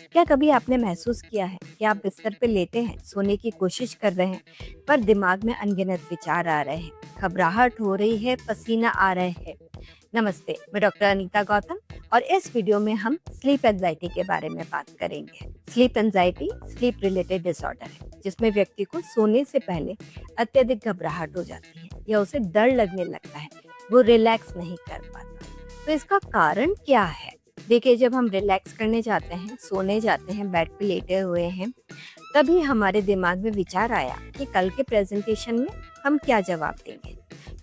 क्या कभी आपने महसूस किया है कि आप बिस्तर पे लेटे हैं, सोने की कोशिश कर रहे हैं, पर दिमाग में अनगिनत विचार आ रहे हैं, घबराहट हो रही है, पसीना आ रहे हैं? नमस्ते, मैं डॉक्टर अनीता गौतम और इस वीडियो में हम स्लीप एंजाइटी के बारे में बात करेंगे। Sleep anxiety sleep related disorder है, जिसमें व्यक्ति को सोने से पहले अत्यधिक घबराहट हो जाती है या उसे डर लगने लगता है, वो रिलैक्स नहीं कर पाता। तो इसका कारण क्या है? देखिए, जब हम रिलैक्स करने जाते हैं, सोने जाते हैं, बेड पे लेटे हुए हैं, तभी हमारे दिमाग में विचार आया कि कल के प्रेजेंटेशन में हम क्या जवाब देंगे,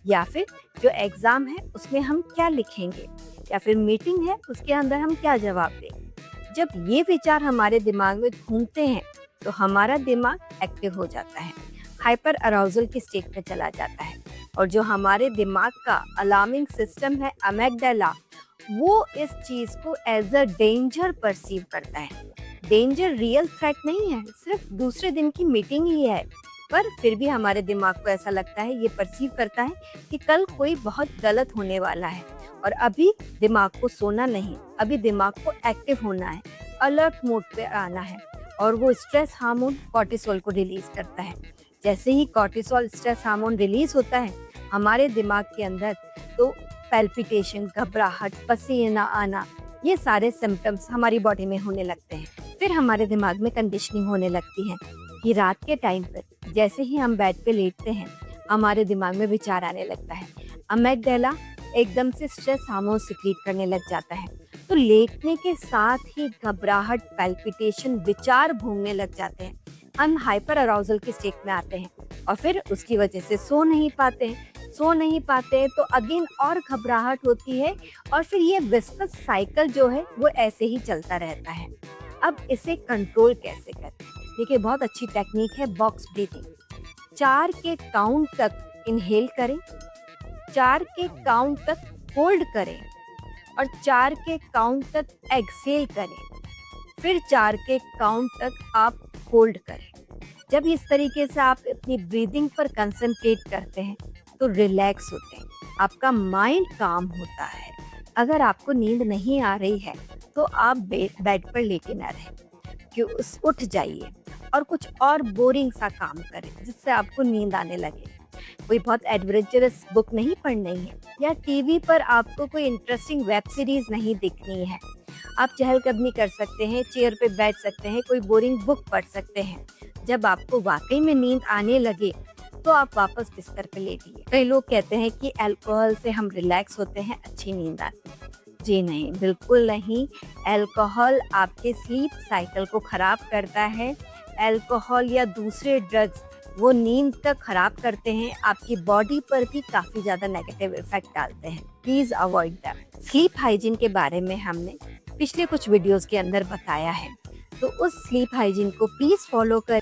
या फिर जो एग्जाम है उसमें हम क्या लिखेंगे, या फिर मीटिंग है उसके अंदर हम क्या जवाब देंगे। जब ये विचार हमारे दिमाग में घूमते हैं तो हमारा दिमाग एक्टिव हो जाता है, हाइपर अराउजल की स्टेट में चला जाता है, और जो हमारे दिमाग का अलार्मिंग सिस्टम है अमेगडाला, वो इस चीज को एज अ डेंजर परसीव करता है। डेंजर रियल थ्रेट नहीं है, सिर्फ दूसरे दिन की मीटिंग ही है, पर फिर भी हमारे दिमाग को ऐसा लगता है, ये परसीव करता है कि कल कोई बहुत गलत होने वाला है और अभी दिमाग को सोना नहीं, अभी दिमाग को एक्टिव होना है, अलर्ट मोड पे आना है, और वो स्ट्रेस हार्मोन कॉर्टिसोल को रिलीज करता है। जैसे ही कॉर्टिसोल स्ट्रेस हार्मोन रिलीज होता है हमारे दिमाग के अंदर, तो पैल्पिटेशन, घबराहट, पसीना आना, ये सारे सिम्टम्स हमारी बॉडी में होने लगते हैं। फिर हमारे दिमाग में कंडीशनिंग होने लगती है कि रात के टाइम पर जैसे ही हम बेड पे लेटते हैं हमारे दिमाग में विचार आने लगता है, अमेगडाला एकदम से स्ट्रेस हार्मोन सिक्रीट करने लग जाता है, तो लेटने के साथ ही घबराहट, पैल्पिटेशन, विचार घूमने लग जाते हैं, हम हाइपर अराउजल की स्टेट में आते हैं और फिर उसकी वजह से सो नहीं पाते तो अगेन और घबराहट होती है, और फिर ये विस्कस साइकिल जो है वो ऐसे ही चलता रहता है। अब इसे कंट्रोल कैसे करें? देखिए, बहुत अच्छी टेक्निक है बॉक्स ब्रीथिंग। 4 के काउंट तक इनहेल करें, 4 के काउंट तक होल्ड करें और 4 के काउंट तक एक्सहेल करें, फिर 4 के काउंट तक आप होल्ड करें। जब इस तरीके से आप अपनी ब्रीदिंग पर कंसंट्रेट करते हैं तो रिलैक्स होते हैं, आपका माइंड काम होता है। अगर आपको नींद नहीं आ रही है तो आप बेड पर लेटे ना रहें, कि उठ जाइए और कुछ और बोरिंग सा काम करें जिससे आपको नींद आने लगे। कोई बहुत एडवेंचरस बुक नहीं पढ़नी है, या टीवी पर आपको कोई इंटरेस्टिंग वेब सीरीज नहीं देखनी है। आप चहलकदमी कर सकते हैं, चेयर पे बैठ सकते हैं, कोई बोरिंग बुक पढ़ सकते हैं। जब आपको वाकई में नींद आने लगे तो आप वापस बिस्तर पे लेटिए। कई लोग कहते हैं कि अल्कोहल से हम रिलैक्स होते हैं, अच्छी नींद आती है। जी नहीं, बिल्कुल नहीं। अल्कोहल आपके स्लीप साइकिल को खराब करता है। अल्कोहल या दूसरे ड्रग्स वो नींद तक खराब करते हैं, आपकी बॉडी पर भी काफी ज्यादा नेगेटिव इफेक्ट डालते हैं। Please avoid that. Sleep hygiene के बारे में हमने पिछले कुछ वीडियोस के अंदर बताया है, तो उस स्लीप हाइजीन को प्लीज फॉलो कर